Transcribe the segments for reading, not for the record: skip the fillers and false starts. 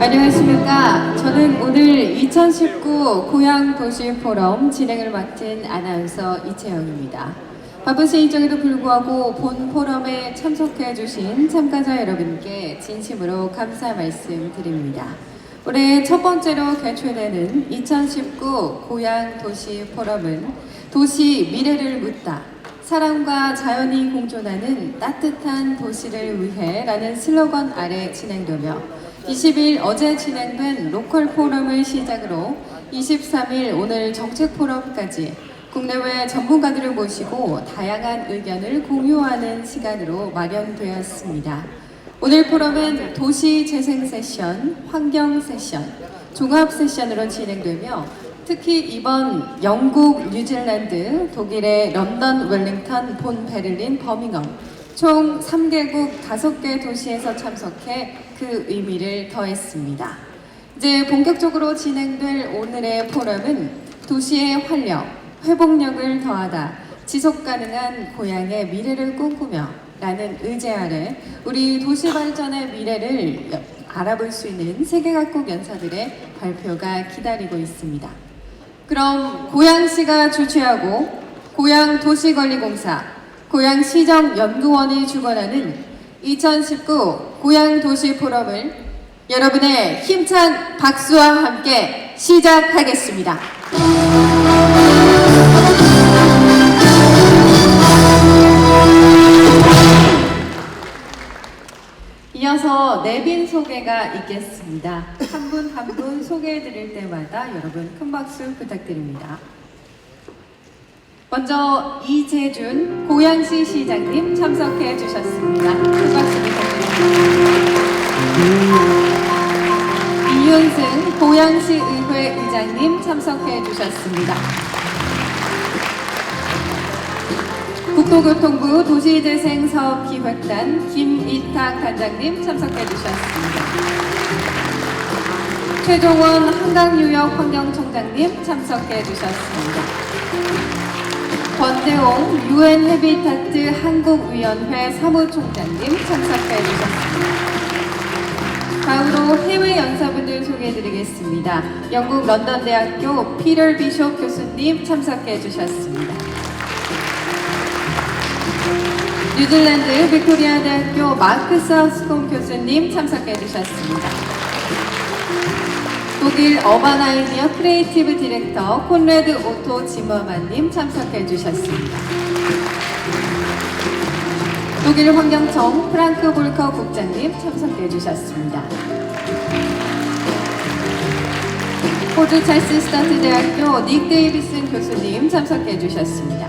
안녕하십니까. 저는 오늘 2019 고향도시포럼 진행을 맡은 아나운서 이채영입니다. 바쁘신 일정에도 불구하고 본 포럼에 참석해 주신 참가자 여러분께 진심으로 감사 말씀드립니다. 올해 첫 번째로 개최되는 2019 고향도시포럼은 도시 미래를 묻다, 사람과 자연이 공존하는 따뜻한 도시를 위해 라는 슬로건 아래 진행되며 20일 어제 진행된 로컬 포럼을 시작으로 23일 오늘 정책 포럼까지 국내외 전문가들을 모시고 다양한 의견을 공유하는 시간으로 마련되었습니다. 오늘 포럼은 도시 재생 세션, 환경 세션, 종합 세션으로 진행되며 특히 이번 영국, 뉴질랜드, 독일의 런던, 웰링턴, 본 베를린, 버밍엄 총 3개국 5개 도시에서 참석해 그 의미를 더했습니다. 이제 본격적으로 진행될 오늘의 포럼은 도시의 활력, 회복력을 더하다 지속가능한 고향의 미래를 꿈꾸며 라는 의제 아래 우리 도시 발전의 미래를 알아볼 수 있는 세계 각국 연사들의 발표가 기다리고 있습니다. 그럼 고양시가 주최하고 고양도시관리공사, 고양시정연구원이 주관하는 2019 고양도시포럼을 여러분의 힘찬 박수와 함께 시작하겠습니다. 이어서 내빈 소개가 있겠습니다. 한 분 한 분 소개해드릴 때마다 여러분 큰 박수 부탁드립니다. 먼저 이재준 고양시 시장님 참석해 주셨습니다. 큰 박수 부탁드립니다. 이윤승 고양시 의회 의장님 참석해 주셨습니다. 국토교통부 도시재생사업기획단 김이탁 단장님 참석해 주셨습니다. 최종원 한강유역환경총장님 참석해 주셨습니다. 권대용 UN 헤비타트 한국위원회 사무총장님 참석해 주셨습니다. 다음으로 해외 연사분들 소개해드리겠습니다. 영국 런던대학교 피터 비숍 교수님 참석해 주셨습니다. 뉴질랜드 빅토리아 대학교 마크 사우스콤 교수님 참석해 주셨습니다. 독일 어반 아이디어 크리에이티브 디렉터 콘레드 오토 지머만님 참석해 주셨습니다. 독일 환경청 프랑크 볼커 국장님 참석해 주셨습니다. 호주 찰스 스타트 대학교 닉 데이비슨 교수님 참석해 주셨습니다.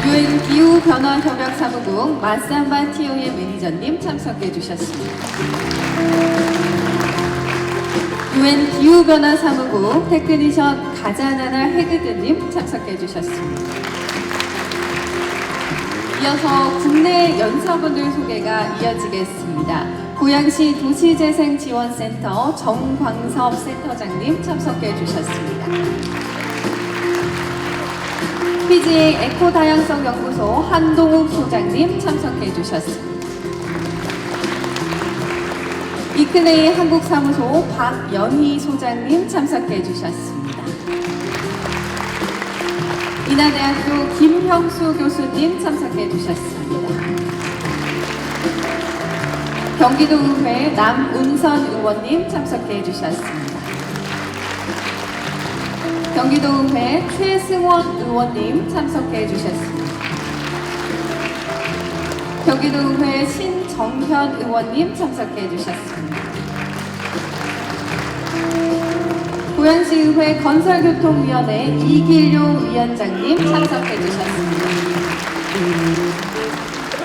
UN 기후변화협약사무국 마산바 TO의 매니저님 참석해 주셨습니다. UN 기후변화사무국 테크니션 가자나나 헤그드님 참석해 주셨습니다. 이어서 국내 연사분들 소개가 이어지겠습니다. 고양시 도시재생지원센터 정광섭 센터장님 참석해 주셨습니다. PGA 에코다양성연구소 한동욱 소장님 참석해 주셨습니다. 이크네이 한국사무소 박연희 소장님 참석해 주셨습니다. 인하대학교 김형수 교수님 참석해 주셨습니다. 경기도의회 남운선 의원님 참석해 주셨습니다. 경기도의회 최승원 의원님 참석해 주셨습니다. 경기도의회 신정현 의원님 참석해 주셨습니다. 고양시의회 건설교통위원회 이길용 위원장님 참석해 주셨습니다.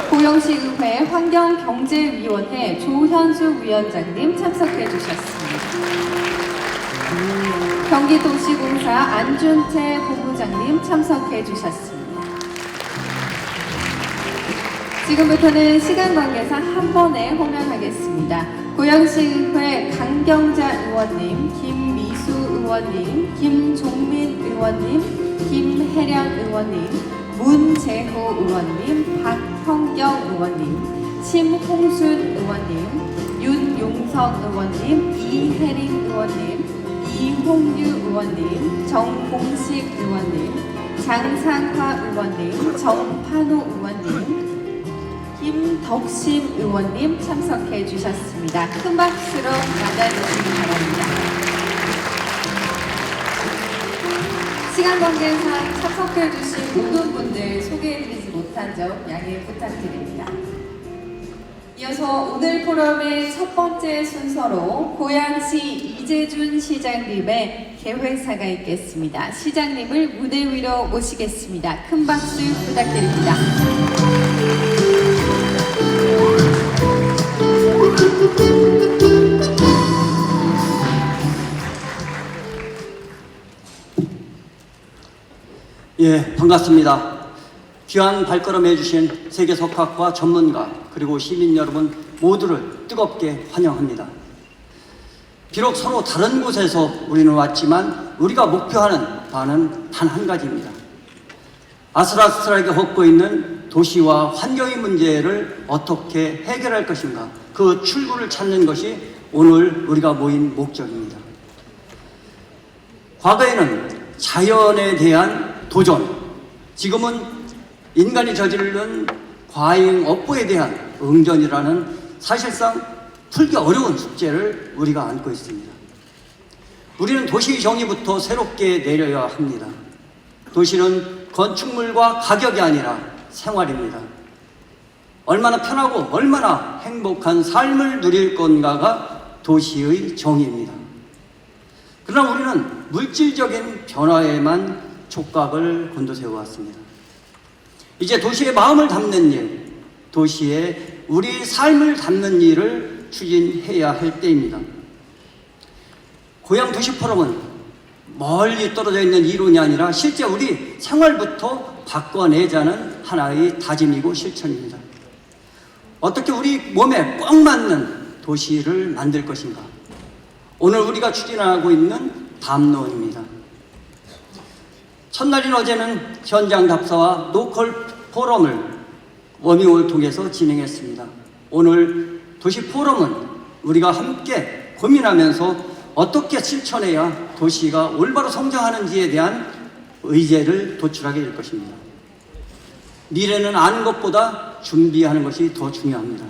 고양시의회 환경경제위원회 조현수 위원장님 참석해 주셨습니다. 경기도시공사 안준태 본부장님 참석해 주셨습니다. 지금부터는 시간 관계상 한 번에 호명하겠습니다. 고양시의회 강경자 의원님, 김미수 의원님, 김종민 의원님, 김혜련 의원님, 문재호 의원님, 박형경 의원님, 심홍순 의원님, 이종석 의원님, 이혜린 의원님, 이홍유 의원님, 정봉식 의원님, 장상화 의원님, 정판호 의원님, 김덕심 의원님 참석해 주셨습니다. 큰 박수로 맞아주시기 바랍니다. 시간 관계상 참석해 주신 모든 분들 소개해드리지 못한 점 양해 부탁드립니다. 이어서 오늘 포럼의 첫 번째 순서로 고양시 이재준 시장님의 개회사가 있겠습니다. 시장님을 무대 위로 모시겠습니다. 큰 박수 부탁드립니다. 예, 반갑습니다. 귀한 발걸음 해주신 세계석학과 전문가 그리고 시민 여러분 모두를 뜨겁게 환영합니다. 비록 서로 다른 곳에서 우리는 왔지만 우리가 목표하는 바는 단 한 가지입니다. 아슬아슬하게 걷고 있는 도시와 환경의 문제를 어떻게 해결할 것인가, 그 출구를 찾는 것이 오늘 우리가 모인 목적입니다. 과거에는 자연에 대한 도전, 지금은 인간이 저지르는 과잉 업보에 대한 응전이라는 사실상 풀기 어려운 숙제를 우리가 안고 있습니다. 우리는 도시 정의부터 새롭게 내려야 합니다. 도시는 건축물과 가격이 아니라 생활입니다. 얼마나 편하고 얼마나 행복한 삶을 누릴 건가가 도시의 정의입니다. 그러나 우리는 물질적인 변화에만 촉각을 곤두세워왔습니다. 이제 도시의 마음을 담는 일, 도시에 우리 삶을 담는 일을 추진해야 할 때입니다. 고양 도시 포럼은 멀리 떨어져 있는 이론이 아니라 실제 우리 생활부터 바꿔내자는 하나의 다짐이고 실천입니다. 어떻게 우리 몸에 꽉 맞는 도시를 만들 것인가? 오늘 우리가 추진하고 있는 담론입니다. 첫날인 어제는 현장 답사와 로컬 포럼을 워밍업을 통해서 진행했습니다. 오늘 도시 포럼은 우리가 함께 고민하면서 어떻게 실천해야 도시가 올바로 성장하는지에 대한 의제를 도출하게 될 것입니다. 미래는 아는 것보다 준비하는 것이 더 중요합니다.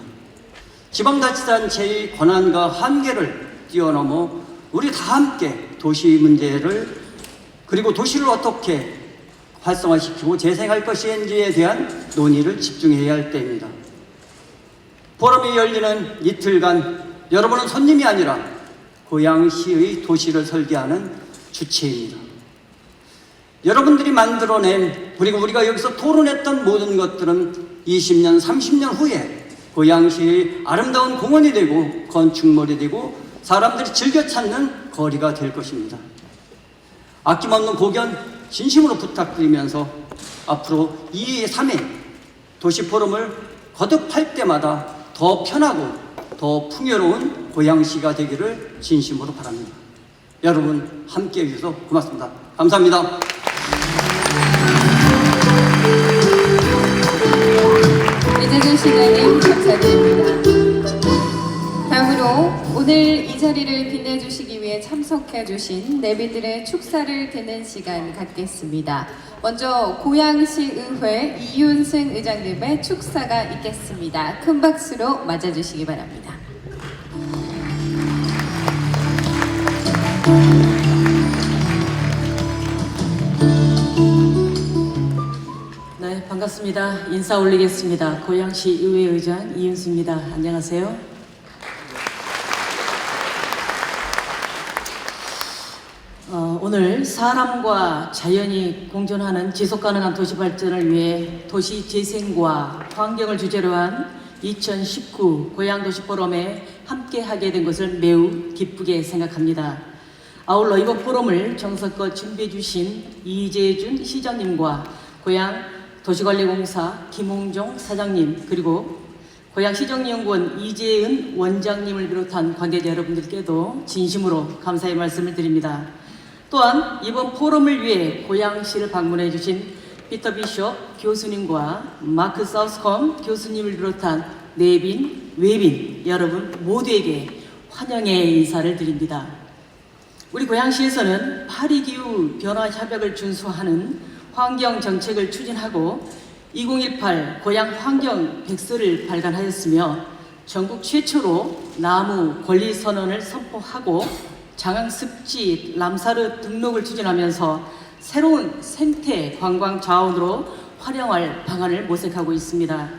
지방자치단체의 권한과 한계를 뛰어넘어 우리 다 함께 도시 문제를 그리고 도시를 어떻게 활성화시키고 재생할 것인지에 대한 논의를 집중해야 할 때입니다. 포럼이 열리는 이틀간 여러분은 손님이 아니라 고양시의 도시를 설계하는 주체입니다. 여러분들이 만들어낸 그리고 우리가 여기서 토론했던 모든 것들은 20년, 30년 후에 고양시의 아름다운 공원이 되고 건축물이 되고 사람들이 즐겨 찾는 거리가 될 것입니다. 아낌없는 고견 진심으로 부탁드리면서 앞으로 2회, 3회 도시 포럼을 거듭할 때마다 더 편하고 더 풍요로운 고양시가 되기를 진심으로 바랍니다. 여러분 함께 해주셔서 고맙습니다. 감사합니다. 이재준 시장님 감사드립니다. 다음으로 오늘 이 자리를 빛내주시기 위해 참석해주신 내비들의 축사를 듣는 시간 갖겠습니다. 먼저 고양시의회 이윤승 의장님의 축사가 있겠습니다. 큰 박수로 맞아주시기 바랍니다. 네, 반갑습니다. 인사 올리겠습니다. 고양시 의회의장 이윤수입니다. 안녕하세요. 오늘 사람과 자연이 공존하는 지속가능한 도시 발전을 위해 도시 재생과 환경을 주제로 한 2019 고양도시 포럼에 함께하게 된 것을 매우 기쁘게 생각합니다. 아울러 이번 포럼을 정성껏 준비해 주신 이재준 시장님과 고양 도시관리공사 김홍종 사장님 그리고 고양시정연구원 이재은 원장님을 비롯한 관계자 여러분들께도 진심으로 감사의 말씀을 드립니다. 또한 이번 포럼을 위해 고양시를 방문해 주신 피터 비숍 교수님과 마크 사우스컴 교수님을 비롯한 내빈, 외빈 여러분 모두에게 환영의 인사를 드립니다. 우리 고양시에서는 파리기후 변화 협약을 준수하는 환경 정책을 추진하고 2018 고양 환경 백서를 발간하였으며 전국 최초로 나무 권리 선언을 선포하고 장항습지 람사르 등록을 추진하면서 새로운 생태 관광 자원으로 활용할 방안을 모색하고 있습니다.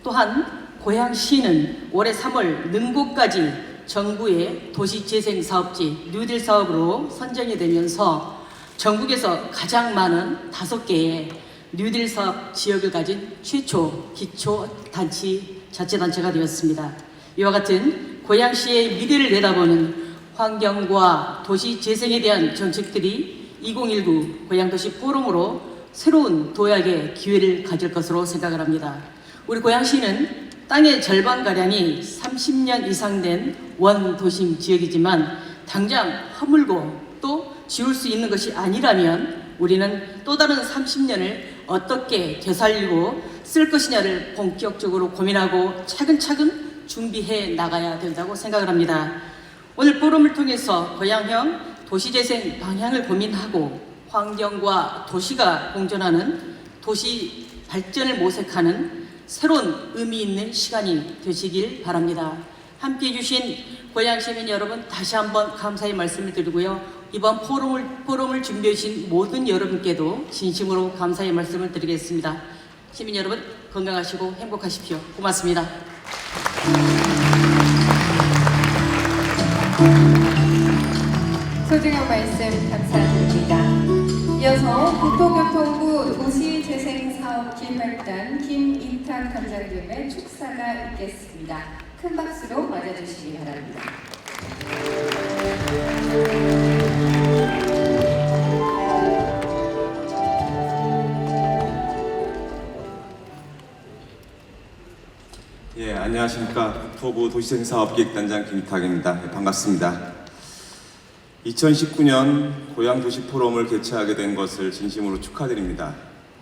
또한 고양시는 올해 3월 능곡까지 정부의 도시재생 사업지 뉴딜 사업으로 선정이 되면서 전국에서 가장 많은 5개의 뉴딜 사업 지역을 가진 최초 기초자치단체가 되었습니다. 이와 같은 고양시의 미래를 내다보는 환경과 도시 재생에 대한 정책들이 2019 고양도시 포럼으로 새로운 도약의 기회를 가질 것으로 생각을 합니다. 우리 고양시는 땅의 절반가량이 30년 이상 된 원도심 지역이지만 당장 허물고 또 지울 수 있는 것이 아니라면 우리는 또 다른 30년을 어떻게 되살리고 쓸 것이냐를 본격적으로 고민하고 차근차근 준비해 나가야 된다고 생각을 합니다. 오늘 포럼을 통해서 고양형 도시재생 방향을 고민하고 환경과 도시가 공존하는 도시 발전을 모색하는 새로운 의미 있는 시간이 되시길 바랍니다. 함께해 주신 고양시민 여러분 다시 한번 감사의 말씀을 드리고요. 이번 포럼을 준비해 주신 모든 여러분께도 진심으로 감사의 말씀을 드리겠습니다. 시민 여러분 건강하시고 행복하십시오. 고맙습니다. 소중한 말씀 감사드립니다. 이어서 국토교통부 도시재생사업기획단 김인탁 단장님의 축사가 있겠습니다. 큰 박수로 맞아주시기 바랍니다. 예, 안녕하십니까. 국토부 도시재생사업기획단장 김탁입니다. 예, 반갑습니다. 2019년 고양도시포럼을 개최하게 된 것을 진심으로 축하드립니다.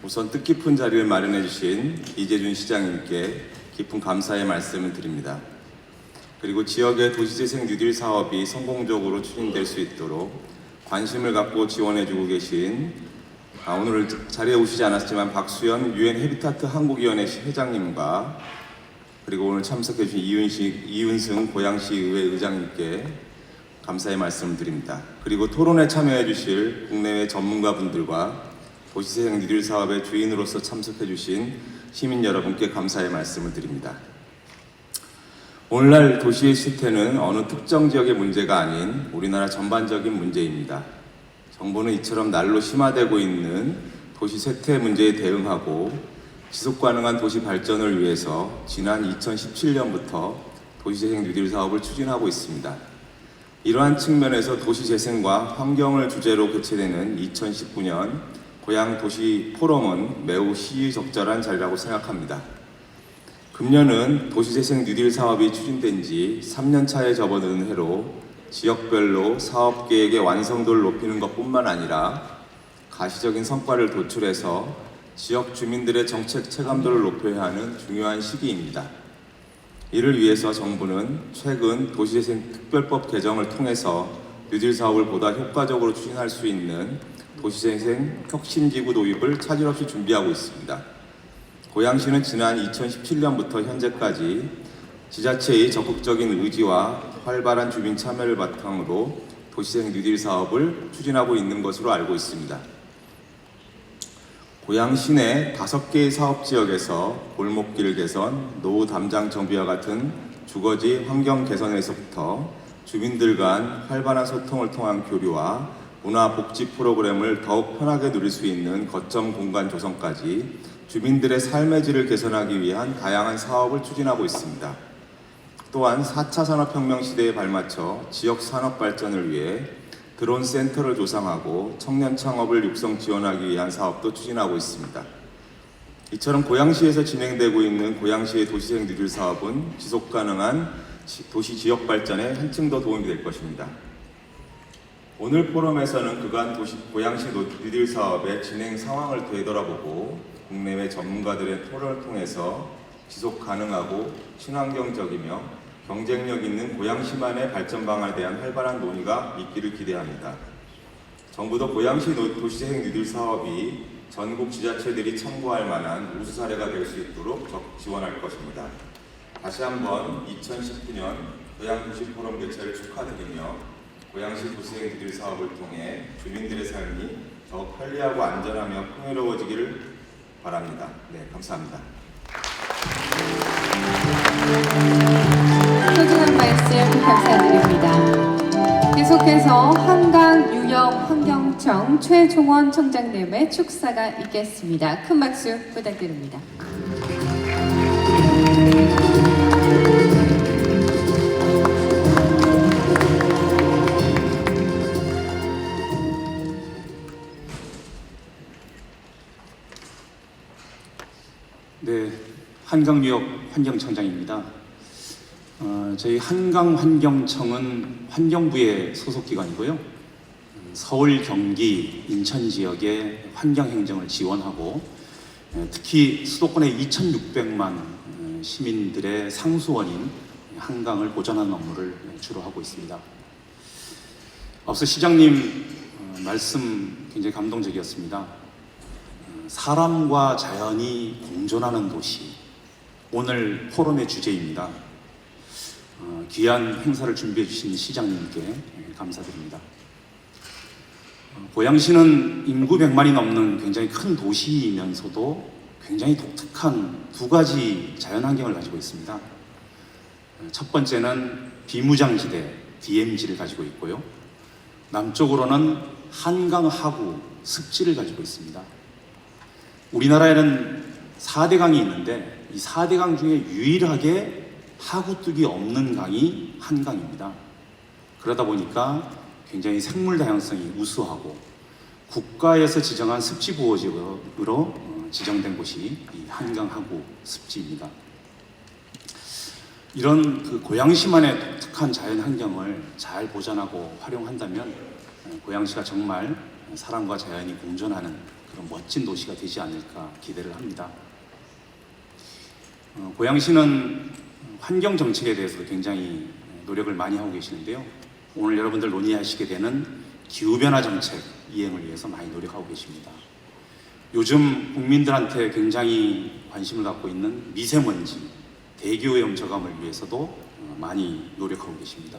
우선 뜻깊은 자리를 마련해 주신 이재준 시장님께 깊은 감사의 말씀을 드립니다. 그리고 지역의 도시재생 뉴딜 사업이 성공적으로 추진될 수 있도록 관심을 갖고 지원해 주고 계신 오늘 자리에 오시지 않았지만 박수현 유엔 해비타트 한국위원회 회장님과 그리고 오늘 참석해 주신 이윤승 고양시의회 의장님께 감사의 말씀을 드립니다. 그리고 토론에 참여해 주실 국내외 전문가분들과 도시재생 뉴딜 사업의 주인으로서 참석해 주신 시민 여러분께 감사의 말씀을 드립니다. 오늘날 도시의 실태는 어느 특정 지역의 문제가 아닌 우리나라 전반적인 문제입니다. 정부는 이처럼 날로 심화되고 있는 도시 쇠퇴 문제에 대응하고 지속가능한 도시 발전을 위해서 지난 2017년부터 도시재생 뉴딜 사업을 추진하고 있습니다. 이러한 측면에서 도시재생과 환경을 주제로 개최되는 2019년 고양도시포럼은 매우 시의적절한 자리라고 생각합니다. 금년은 도시재생 뉴딜 사업이 추진된 지 3년 차에 접어드는 해로 지역별로 사업계획의 완성도를 높이는 것뿐만 아니라 가시적인 성과를 도출해서 지역 주민들의 정책 체감도를 높여야 하는 중요한 시기입니다. 이를 위해서 정부는 최근 도시재생 특별법 개정을 통해서 뉴딜 사업을 보다 효과적으로 추진할 수 있는 도시재생 혁신지구 도입을 차질 없이 준비하고 있습니다. 고양시는 지난 2017년부터 현재까지 지자체의 적극적인 의지와 활발한 주민 참여를 바탕으로 도시재생 뉴딜 사업을 추진하고 있는 것으로 알고 있습니다. 고양시 내 5개의 사업지역에서 골목길 개선, 노후 담장 정비와 같은 주거지 환경 개선에서부터 주민들 간 활발한 소통을 통한 교류와 문화 복지 프로그램을 더욱 편하게 누릴 수 있는 거점 공간 조성까지 주민들의 삶의 질을 개선하기 위한 다양한 사업을 추진하고 있습니다. 또한 4차 산업혁명 시대에 발맞춰 지역 산업 발전을 위해 드론 센터를 조성하고 청년 창업을 육성 지원하기 위한 사업도 추진하고 있습니다. 이처럼 고양시에서 진행되고 있는 고양시의 도시재생 뉴딜 사업은 지속가능한 도시 지역 발전에 한층 더 도움이 될 것입니다. 오늘 포럼에서는 그간 고양시 뉴딜 사업의 진행 상황을 되돌아보고 국내외 전문가들의 토론을 통해서 지속 가능하고 친환경적이며 경쟁력 있는 고양시만의 발전 방안에 대한 활발한 논의가 있기를 기대합니다. 정부도 고양시 도시재생 뉴딜 사업이 전국 지자체들이 참고할 만한 우수 사례가 될 수 있도록 적극 지원할 것입니다. 다시 한번 2019년 고양도시포럼 개최를 축하드리며 고양시 도시재생 뉴딜 사업을 통해 주민들의 삶이 더욱 편리하고 안전하며 풍요로워지기를 바랍니다. 네, 감사합니다. 소중한 말씀 감사드립니다. 계속해서 한강유역환경청 최종원 청장님의 축사가 있겠습니다. 큰 박수 부탁드립니다. 네, 한강유역 환경청장입니다. 저희 한강환경청은 환경부의 소속기관이고요. 서울, 경기, 인천 지역의 환경행정을 지원하고 특히 수도권의 2,600만 시민들의 상수원인 한강을 보전하는 업무를 주로 하고 있습니다. 앞서 시장님 말씀 굉장히 감동적이었습니다. 사람과 자연이 공존하는 도시, 오늘 포럼의 주제입니다. 귀한 행사를 준비해 주신 시장님께 감사드립니다. 고양시는 인구 100만이 넘는 굉장히 큰 도시이면서도 굉장히 독특한 두 가지 자연환경을 가지고 있습니다. 첫 번째는 비무장지대 DMZ를 가지고 있고요. 남쪽으로는 한강 하구 습지를 가지고 있습니다. 우리나라에는 4대 강이 있는데 이 4대 강 중에 유일하게 하구뚝이 없는 강이 한강입니다. 그러다 보니까 굉장히 생물 다양성이 우수하고 국가에서 지정한 습지 보호지역으로 지정된 곳이 이 한강 하구 습지입니다. 이런 그 고양시만의 독특한 자연 환경을 잘 보존하고 활용한다면 고양시가 정말 사람과 자연이 공존하는 그런 멋진 도시가 되지 않을까 기대를 합니다. 고양시는 환경 정책에 대해서도 굉장히 노력을 많이 하고 계시는데요. 오늘 여러분들 논의하시게 되는 기후변화 정책 이행을 위해서 많이 노력하고 계십니다. 요즘 국민들한테 굉장히 관심을 갖고 있는 미세먼지, 대기오염 저감을 위해서도 많이 노력하고 계십니다.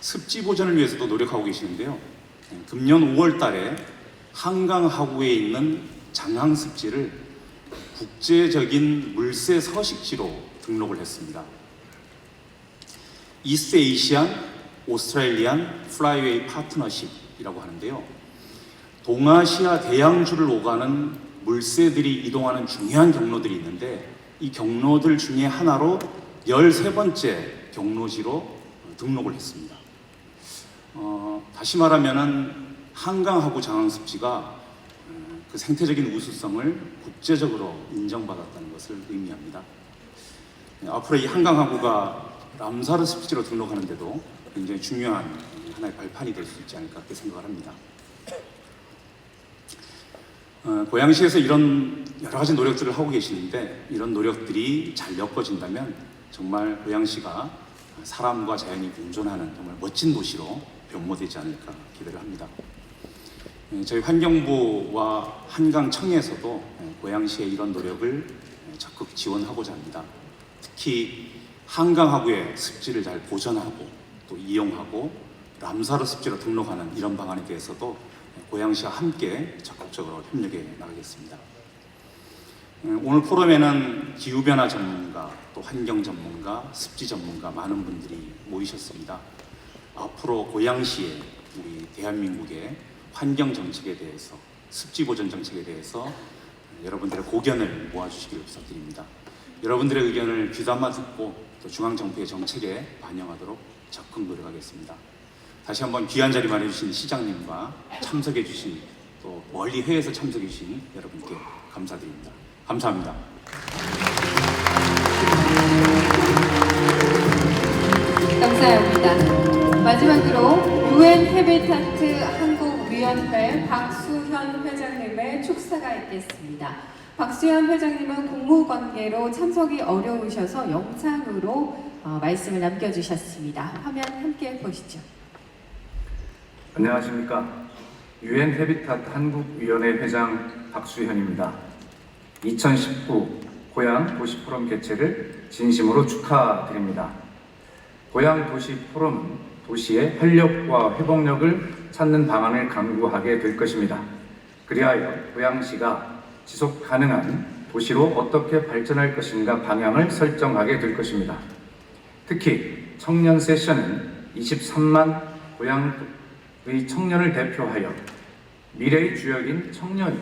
습지 보전을 위해서도 노력하고 계시는데요. 금년 5월 달에 한강 하구에 있는 장항습지를 국제적인 물새 서식지로 등록을 했습니다. 이스트 에이시안 오스트레일리안 플라이웨이 파트너십이라고 하는데요. 동아시아 대양주를 오가는 물새들이 이동하는 중요한 경로들이 있는데 이 경로들 중에 하나로 13번째 경로지로 등록을 했습니다. 다시 말하면은 한강하고 장항습지가 그 생태적인 우수성을 국제적으로 인정받았다는 것을 의미합니다. 앞으로 이 한강하구가 람사르 습지로 등록하는데도 굉장히 중요한 하나의 발판이 될 수 있지 않을까 그렇게 생각을 합니다. 고양시에서 이런 여러 가지 노력들을 하고 계시는데 이런 노력들이 잘 엮어진다면 정말 고양시가 사람과 자연이 공존하는 정말 멋진 도시로 변모되지 않을까 기대를 합니다. 저희 환경부와 한강청에서도 고양시의 이런 노력을 적극 지원하고자 합니다. 특히 한강하구의 습지를 잘 보존하고 또 이용하고 람사르 습지로 등록하는 이런 방안에 대해서도 고양시와 함께 적극적으로 협력해 나가겠습니다. 오늘 포럼에는 기후변화 전문가, 또 환경 전문가, 습지 전문가 많은 분들이 모이셨습니다. 앞으로 고양시에 우리 대한민국의 환경 정책에 대해서, 습지 보존 정책에 대해서 여러분들의 고견을 모아주시기를 부탁드립니다. 여러분들의 의견을 귀담아 듣고 또 중앙정부의 정책에 반영하도록 적극 노력하겠습니다. 다시 한번 귀한 자리 마련해주신 시장님과 참석해주신 또 멀리 해외에서 참석해주신 여러분께 감사드립니다. 감사합니다. 감사합니다. 마지막으로 UN 해비타트 한국위원회 박수현 회장님의 축사가 있겠습니다. 박수현 회장님은 공무 관계로 참석이 어려우셔서 영상으로 말씀을 남겨주셨습니다. 화면 함께 보시죠. 안녕하십니까. 유엔 해비타트 한국위원회 회장 박수현입니다. 2019 고향 도시 포럼 개최를 진심으로 축하드립니다. 고향 도시 포럼은 도시의 활력과 회복력을 찾는 방안을 강구하게 될 것입니다. 그리하여 고양시가 지속 가능한 도시로 어떻게 발전할 것인가 방향을 설정하게 될 것입니다. 특히 청년 세션은 23만 고향의 청년을 대표하여 미래의 주역인 청년이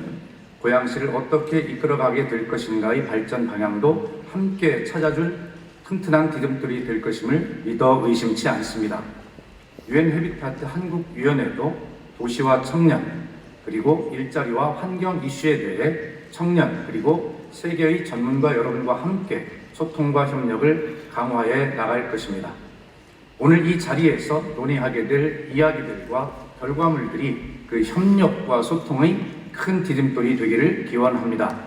고양시를 어떻게 이끌어가게 될 것인가의 발전 방향도 함께 찾아줄 튼튼한 디딤돌이 될 것임을 믿어 의심치 않습니다. 유엔 해비타트 한국위원회도 도시와 청년, 그리고 일자리와 환경 이슈에 대해 청년, 그리고 세계의 전문가 여러분과 함께 소통과 협력을 강화해 나갈 것입니다. 오늘 이 자리에서 논의하게 될 이야기들과 결과물들이 그 협력과 소통의 큰 디딤돌이 되기를 기원합니다.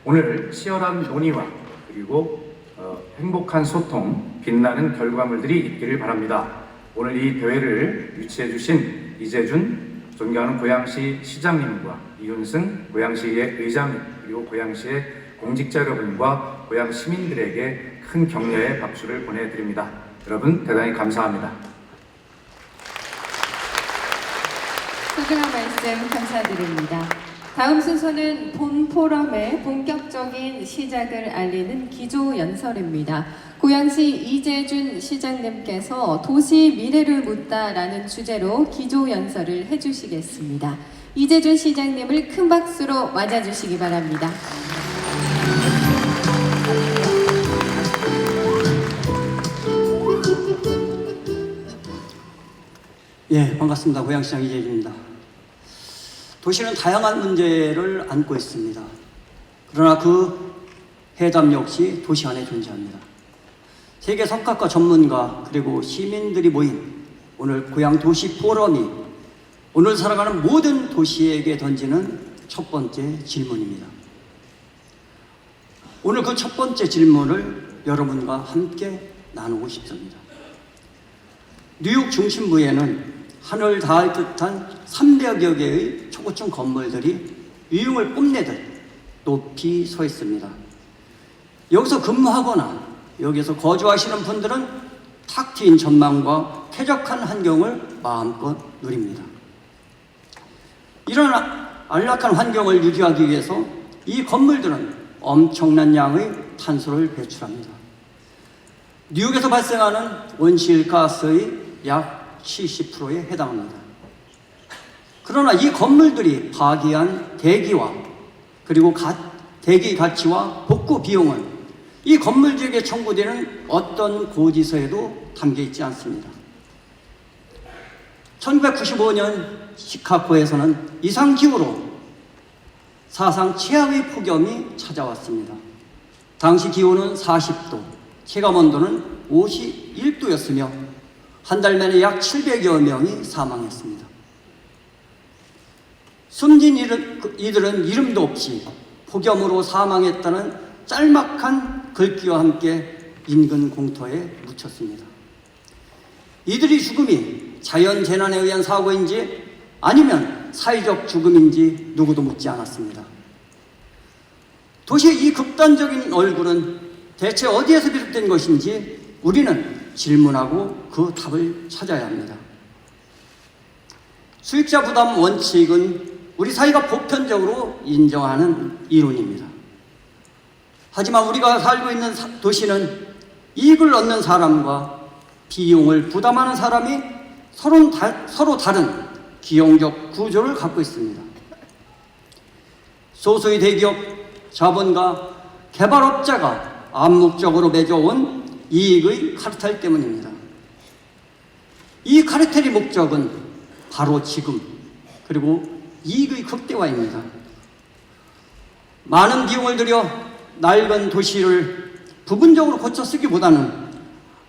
오늘 치열한 논의와 그리고 행복한 소통, 빛나는 결과물들이 있기를 바랍니다. 오늘 이 대회를 유치해 주신 이재준 존경하는 고양시 시장님과 이윤승 고양시의 의장님, 그리고 고양시의 공직자 여러분과 고양 시민들에게 큰 격려의 박수를 보내드립니다. 여러분 대단히 감사합니다. 소중한 말씀 감사드립니다. 다음 순서는 본 포럼의 본격적인 시작을 알리는 기조연설입니다. 고양시 이재준 시장님께서 도시 미래를 묻다라는 주제로 기조연설을 해주시겠습니다. 이재준 시장님을 큰 박수로 맞아주시기 바랍니다. 예, 반갑습니다. 고양시장 이재준입니다. 도시는 다양한 문제를 안고 있습니다. 그러나 그 해답 역시 도시 안에 존재합니다. 세계 석학과 전문가 그리고 시민들이 모인 오늘 고양 도시 포럼이 오늘 살아가는 모든 도시에게 던지는 첫 번째 질문입니다. 오늘 그 첫 번째 질문을 여러분과 함께 나누고 싶습니다. 뉴욕 중심부에는 하늘 닿을 듯한 300여 개의 초고층 건물들이 위용을 뽐내듯 높이 서 있습니다. 여기서 근무하거나 여기서 거주하시는 분들은 탁 트인 전망과 쾌적한 환경을 마음껏 누립니다. 이런 안락한 환경을 유지하기 위해서 이 건물들은 엄청난 양의 탄소를 배출합니다. 뉴욕에서 발생하는 온실가스의 약 70%에 해당합니다. 그러나 이 건물들이 파기한 대기와 그리고 대기 가치와 복구 비용은 이 건물주에게 청구되는 어떤 고지서에도 담겨 있지 않습니다. 1995년 시카고에서는 이상기후로 사상 최악의 폭염이 찾아왔습니다. 당시 기온은 40도, 체감온도는 51도였으며 한 달 만에 약 700여 명이 사망했습니다. 숨진 이들은 이름도 없이 폭염으로 사망했다는 짤막한 글귀와 함께 인근 공터에 묻혔습니다. 이들의 죽음이 자연재난에 의한 사고인지 아니면 사회적 죽음인지 누구도 묻지 않았습니다. 도시의 이 극단적인 얼굴은 대체 어디에서 비롯된 것인지 우리는 질문하고 그 답을 찾아야 합니다. 수익자 부담 원칙은 우리 사회가 보편적으로 인정하는 이론입니다. 하지만 우리가 살고 있는 도시는 이익을 얻는 사람과 비용을 부담하는 사람이 서로 다른 기형적 구조를 갖고 있습니다. 소수의 대기업, 자본가, 개발업자가 암묵적으로 맺어온 이익의 카르텔 때문입니다. 이 카르텔의 목적은 바로 지금 그리고 이익의 극대화입니다. 많은 비용을 들여 낡은 도시를 부분적으로 고쳐 쓰기보다는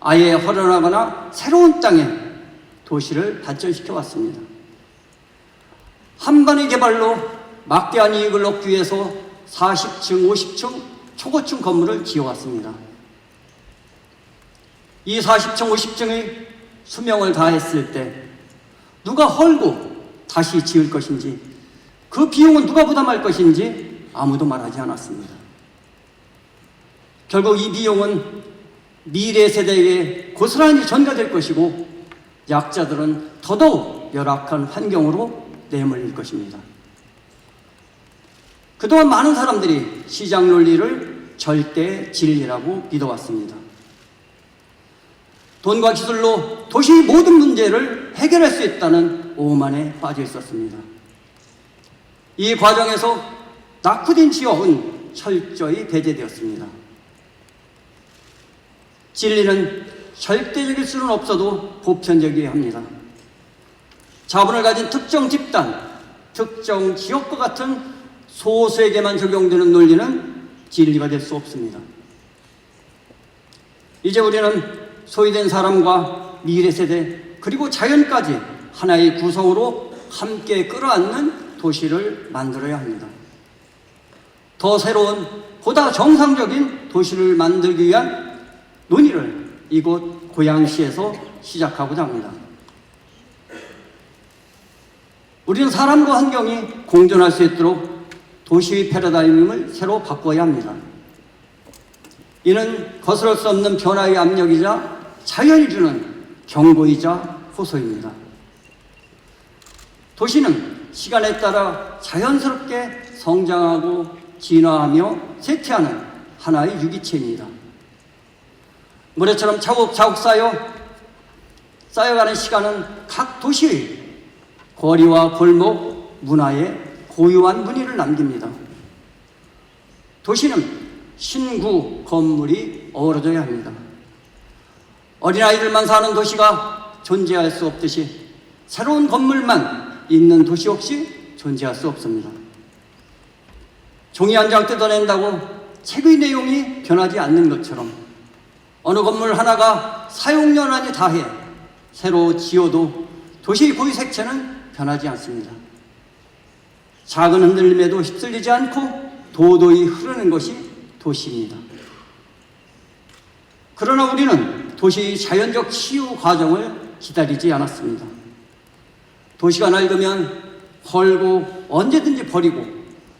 아예 허전하거나 새로운 땅에 도시를 발전시켜 왔습니다. 한 번의 개발로 막대한 이익을 얻기 위해서 40층, 50층 초고층 건물을 지어왔습니다. 이 40층, 50층의 수명을 다했을 때 누가 헐고 다시 지을 것인지, 그 비용은 누가 부담할 것인지 아무도 말하지 않았습니다. 결국 이 비용은 미래 세대에게 고스란히 전가될 것이고 약자들은 더더욱 열악한 환경으로 내몰릴 것입니다. 그동안 많은 사람들이 시장 논리를 절대 진리라고 믿어왔습니다. 돈과 기술로 도시의 모든 문제를 해결할 수 있다는 오만에 빠져 있었습니다. 이 과정에서 낙후된 지역은 철저히 배제되었습니다. 진리는 절대적일 수는 없어도 보편적이어야 합니다. 자본을 가진 특정 집단, 특정 지역과 같은 소수에게만 적용되는 논리는 진리가 될 수 없습니다. 이제 우리는 소외된 사람과 미래 세대 그리고 자연까지 하나의 구성으로 함께 끌어안는 도시를 만들어야 합니다. 더 새로운 보다 정상적인 도시를 만들기 위한 논의를 이곳 고양시에서 시작하고자 합니다. 우리는 사람과 환경이 공존할 수 있도록 도시의 패러다임을 새로 바꿔야 합니다. 이는 거스를 수 없는 변화의 압력이자 자연이 주는 경고이자 호소입니다. 도시는 시간에 따라 자연스럽게 성장하고 진화하며 쇠퇴하는 하나의 유기체입니다. 모래처럼 차곡차곡 쌓여가는 시간은 각 도시의 거리와 골목, 문화에 고유한 무늬를 남깁니다. 도시는 신구, 건물이 어우러져야 합니다. 어린아이들만 사는 도시가 존재할 수 없듯이 새로운 건물만 있는 도시 역시 존재할 수 없습니다. 종이 한 장 뜯어낸다고 책의 내용이 변하지 않는 것처럼 어느 건물 하나가 사용연한이 다해 새로 지어도 도시의 고유 색채는 변하지 않습니다. 작은 흔들림에도 휩쓸리지 않고 도도히 흐르는 것이 도시입니다. 그러나 우리는 도시의 자연적 치유 과정을 기다리지 않았습니다. 도시가 낡으면 헐고 언제든지 버리고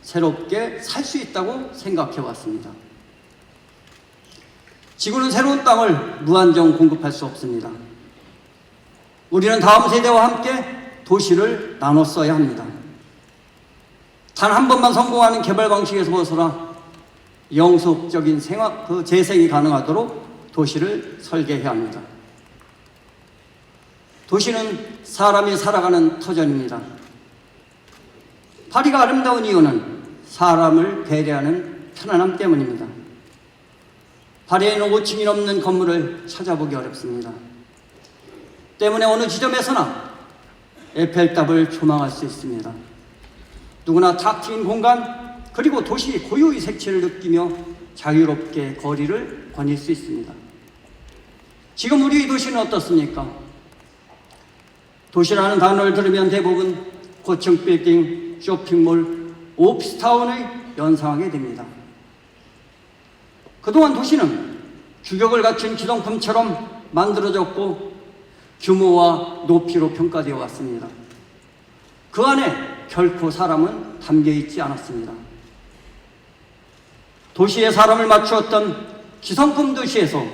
새롭게 살 수 있다고 생각해 왔습니다. 지구는 새로운 땅을 무한정 공급할 수 없습니다. 우리는 다음 세대와 함께 도시를 나눠 써야 합니다. 단 한 번만 성공하는 개발 방식에서 벗어나 영속적인 재생이 가능하도록 도시를 설계해야 합니다. 도시는 사람이 살아가는 터전입니다. 파리가 아름다운 이유는 사람을 배려하는 편안함 때문입니다. 파리에는 5층이 넘는 건물을 찾아보기 어렵습니다. 때문에 어느 지점에서나 에펠탑을 조망할 수 있습니다. 누구나 탁 트인 공간 그리고 도시 고유의 색채를 느끼며 자유롭게 거리를 거닐 수 있습니다. 지금 우리의 도시는 어떻습니까? 도시라는 단어를 들으면 대부분 고층 빌딩, 쇼핑몰, 오피스타운을 연상하게 됩니다. 그동안 도시는 규격을 갖춘 기성품처럼 만들어졌고 규모와 높이로 평가되어 왔습니다. 그 안에 결코 사람은 담겨 있지 않았습니다. 도시에 사람을 맞추었던 기성품 도시에서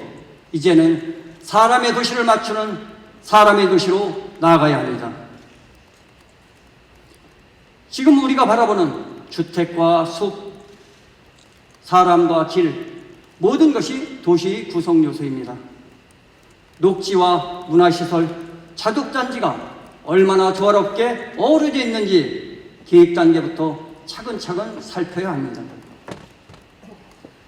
이제는 사람의 도시를 맞추는 사람의 도시로 나아가야 합니다. 지금 우리가 바라보는 주택과 숲, 사람과 길, 모든 것이 도시의 구성 요소입니다. 녹지와 문화시설, 자독단지가 얼마나 조화롭게 어우러져 있는지 계획 단계부터 차근차근 살펴야 합니다.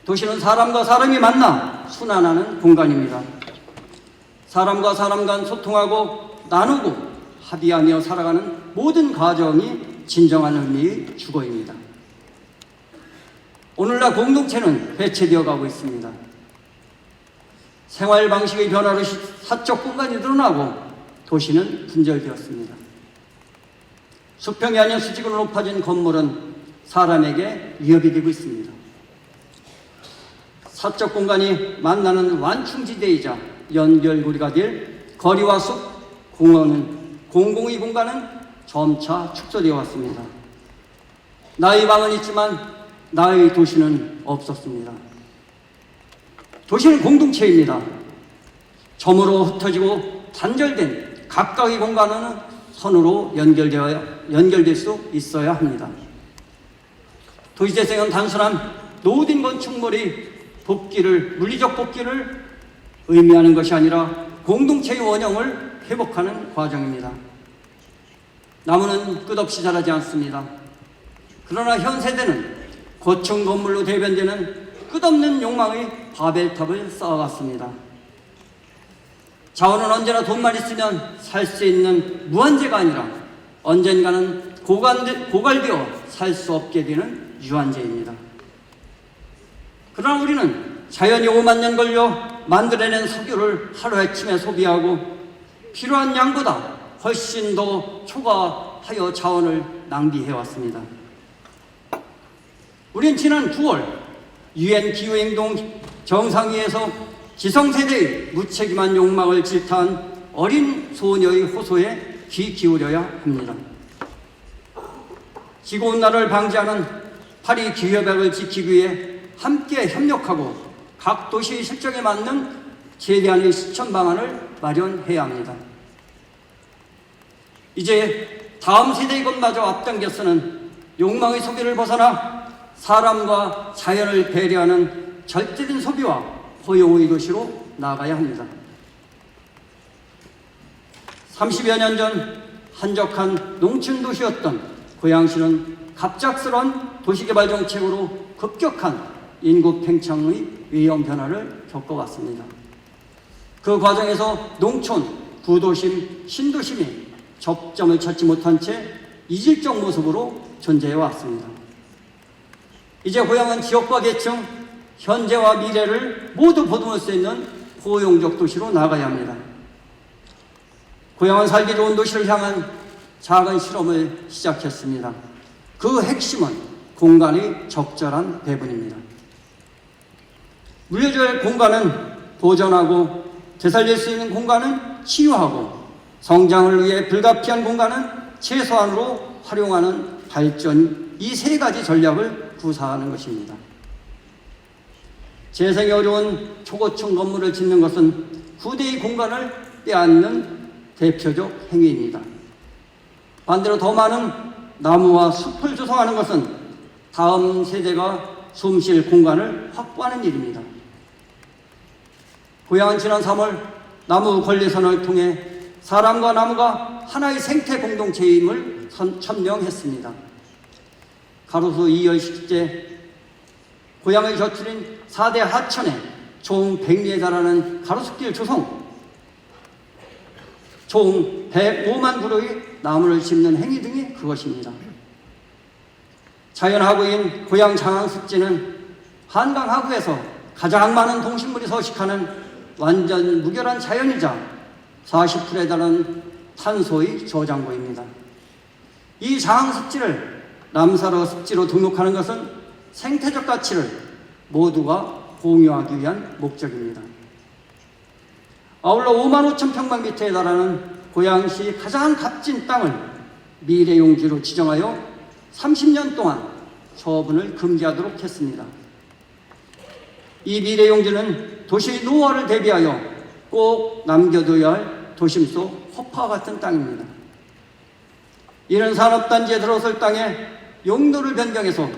도시는 사람과 사람이 만나 순환하는 공간입니다. 사람과 사람 간 소통하고 나누고 합의하며 살아가는 모든 과정이 진정한 의미의 주거입니다. 오늘날 공동체는 해체되어 가고 있습니다. 생활 방식의 변화로 사적 공간이 늘어나고 도시는 분절되었습니다. 수평이 아닌 수직으로 높아진 건물은 사람에게 위협이 되고 있습니다. 사적 공간이 만나는 완충지대이자 연결고리가 될 거리와 숲, 공원은 공공의 공간은 점차 축소되어 왔습니다. 나의 방은 있지만 나의 도시는 없었습니다. 도시는 공동체입니다. 점으로 흩어지고 단절된 각각의 공간은 선으로 연결될 수 있어야 합니다. 도시재생은 단순한 노후된 건축물의 물리적 복귀를 의미하는 것이 아니라 공동체의 원형을 회복하는 과정입니다. 나무는 끝없이 자라지 않습니다. 그러나 현 세대는 고층 건물로 대변되는 끝없는 욕망의 바벨탑을 쌓아왔습니다. 자원은 언제나 돈만 있으면 살 수 있는 무한재가 아니라 언젠가는 고갈되어 살 수 없게 되는 유한재입니다. 그러나 우리는 자연이 5만 년 걸려 만들어낸 석유를 하루아침에 소비하고 필요한 양보다 훨씬 더 초과하여 자원을 낭비해왔습니다. 우린 지난 9월 UN 기후행동 정상회의에서 지성세대의 무책임한 욕망을 질타한 어린 소녀의 호소에 귀 기울여야 합니다. 지구온난화를 방지하는 파리 기후협약을 지키기 위해 함께 협력하고 각 도시의 실정에 맞는 최대한의 실천 방안을 마련해야 합니다. 이제 다음 세대의 것마저 앞당겨서는 욕망의 소비를 벗어나 사람과 자연을 배려하는 절대된 소비와 포용의 도시로 나아가야 합니다. 30여 년 전 한적한 농촌 도시였던 고양시는 갑작스런 도시개발 정책으로 급격한 인구 팽창의 위험 변화를 겪어왔습니다. 그 과정에서 농촌, 구도심, 신도심이 접점을 찾지 못한 채 이질적 모습으로 존재해 왔습니다. 이제 고향은 지역과 계층, 현재와 미래를 모두 보듬을 수 있는 포용적 도시로 나아가야 합니다. 고향은 살기 좋은 도시를 향한 작은 실험을 시작했습니다. 그 핵심은 공간의 적절한 배분입니다. 물려줘야 할 공간은 보존하고 되살릴 수 있는 공간은 치유하고 성장을 위해 불가피한 공간은 최소한으로 활용하는 발전, 이 세 가지 전략을 구사하는 것입니다. 재생이 어려운 초고층 건물을 짓는 것은 후대의 공간을 빼앗는 대표적 행위입니다. 반대로 더 많은 나무와 숲을 조성하는 것은 다음 세대가 숨쉴 공간을 확보하는 일입니다. 고향은 지난 3월 나무 권리선언을 통해 사람과 나무가 하나의 생태 공동체임을 천명했습니다. 가로수 2열식제 고향의 저출인 4대 하천에 총 100리에 달하는 가로수길 조성, 총 105만 그루의 나무를 심는 행위 등이 그것입니다. 자연하구인 고향 장항습지는 한강 하구에서 가장 많은 동식물이 서식하는 완전 무결한 자연이자 40%에 달하는 탄소의 저장고입니다. 이 장항습지를 람사로 습지로 등록하는 것은 생태적 가치를 모두가 공유하기 위한 목적입니다. 아울러 5만 5천 평방미터에 달하는 고양시 가장 값진 땅을 미래용지로 지정하여 30년 동안 처분을 금지하도록 했습니다. 이 미래용지는 도시의 노화를 대비하여 꼭 남겨둬야 할 도심 속 허파 같은 땅입니다. 이는 산업단지에 들어설 땅에 용도를 변경해서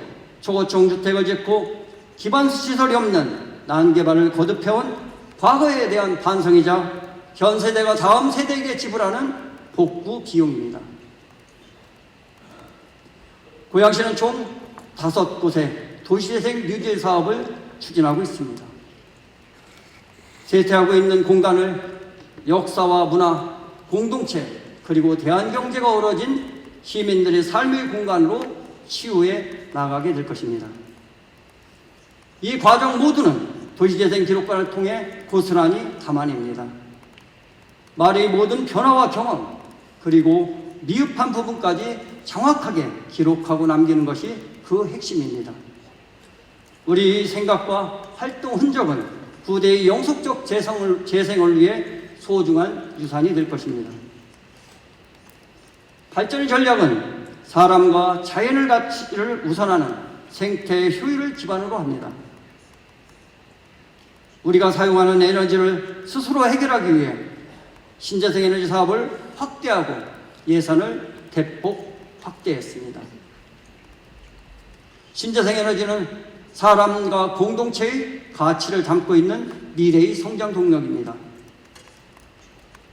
초고층 주택을 짓고 기반수 시설이 없는 난개발을 거듭해온 과거에 대한 반성이자 현 세대가 다음 세대에게 지불하는 복구 비용입니다. 고양시는 총 5곳의 도시재생 뉴딜 사업을 추진하고 있습니다. 쇠퇴하고 있는 공간을 역사와 문화, 공동체, 그리고 대한경제가 어우러진 시민들의 삶의 공간으로 치유해 나가게 될 것입니다. 이 과정 모두는 도시재생 기록관을 통해 고스란히 담아냅니다. 말의 모든 변화와 경험, 그리고 미흡한 부분까지 정확하게 기록하고 남기는 것이 그 핵심입니다. 우리 생각과 활동 흔적은 후대의 영속적 재생을 위해 소중한 유산이 될 것입니다. 발전 전략은 사람과 자연의 가치를 우선하는 생태 효율을 기반으로 합니다. 우리가 사용하는 에너지를 스스로 해결하기 위해 신재생 에너지 사업을 확대하고 예산을 대폭 확대했습니다. 신재생 에너지는 사람과 공동체의 가치를 담고 있는 미래의 성장 동력입니다.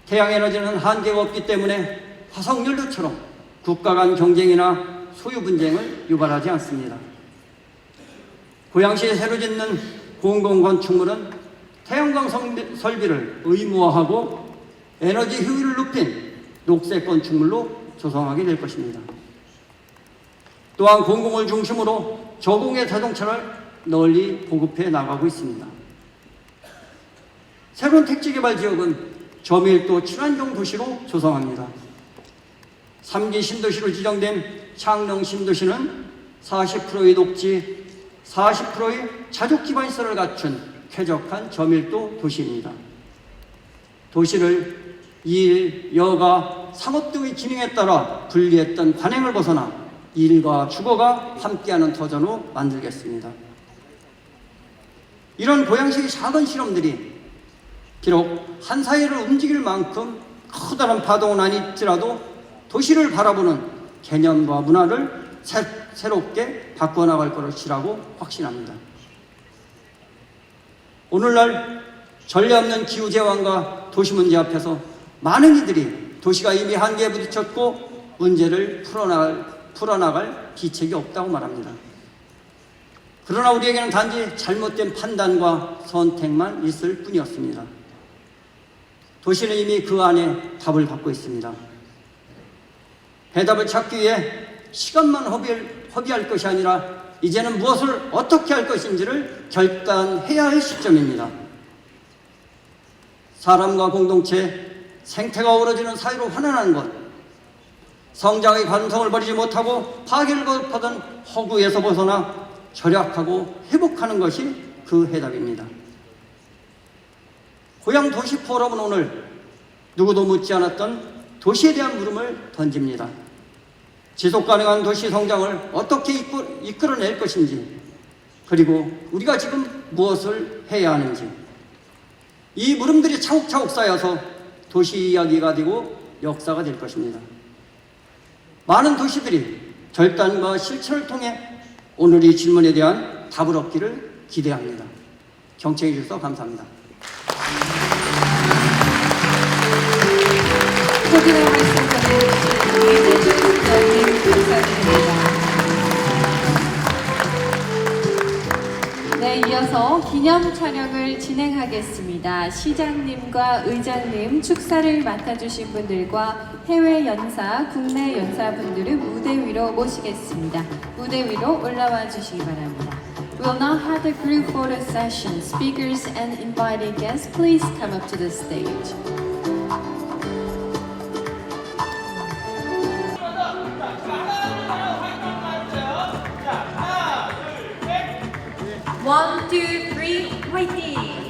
태양 에너지는 한계가 없기 때문에 화석연료처럼 국가 간 경쟁이나 소유 분쟁을 유발하지 않습니다. 고양시에 새로 짓는 공공건축물은 태양광 설비를 의무화하고 에너지 효율을 높인 녹색 건축물로 조성하게 될 것입니다. 또한 공공을 중심으로 저공해 자동차를 널리 보급해 나가고 있습니다. 새로운 택지개발 지역은 저밀도 친환경 도시로 조성합니다. 3기 신도시로 지정된 창녕 신도시는 40%의 녹지, 40%의 자족 기반 시설을 갖춘 쾌적한 저밀도 도시입니다. 도시를 일, 여가, 상업 등의 기능에 따라 분리했던 관행을 벗어나 일과 주거가 함께하는 터전으로 만들겠습니다. 이런 고양시의 작은 실험들이 비록 한 사회를 움직일 만큼 커다란 파동은 아닐지라도 도시를 바라보는 개념과 문화를 새롭게 바꿔나갈 것이라고 확신합니다. 오늘날 전례 없는 기후재앙과 도시 문제 앞에서 많은 이들이 도시가 이미 한계에 부딪혔고 문제를 풀어나갈 기책이 없다고 말합니다. 그러나 우리에게는 단지 잘못된 판단과 선택만 있을 뿐이었습니다. 도시는 이미 그 안에 답을 갖고 있습니다. 해답을 찾기 위해 시간만 허비할 것이 아니라 이제는 무엇을 어떻게 할 것인지를 결단해야 할 시점입니다. 사람과 공동체, 생태가 어우러지는 사회로 환원하는 것, 성장의 가능성을 버리지 못하고 파괴를 거듭하던 허구에서 벗어나 절약하고 회복하는 것이 그 해답입니다. 고양 도시 포럼은 오늘 누구도 묻지 않았던 도시에 대한 물음을 던집니다. 지속가능한 도시 성장을 어떻게 이끌어낼 것인지, 그리고 우리가 지금 무엇을 해야 하는지, 이 물음들이 차곡차곡 쌓여서 도시 이야기가 되고 역사가 될 것입니다. 많은 도시들이 결단과 실천을 통해 오늘 이 질문에 대한 답을 얻기를 기대합니다. 경청해 주셔서 감사합니다. 소개를 말씀 전해주신 이재준 부장님 감사드립니다. 네, 이어서 기념 촬영을 진행하겠습니다. 시장님과 의장님, 축사를 맡아주신 분들과 해외 연사, 국내 연사분들을 무대 위로 모시겠습니다. 무대 위로 올라와 주시기 바랍니다. We'll now have the group photo session. Speakers and invited guests, please come up to the stage. One, two, three, 화이팅!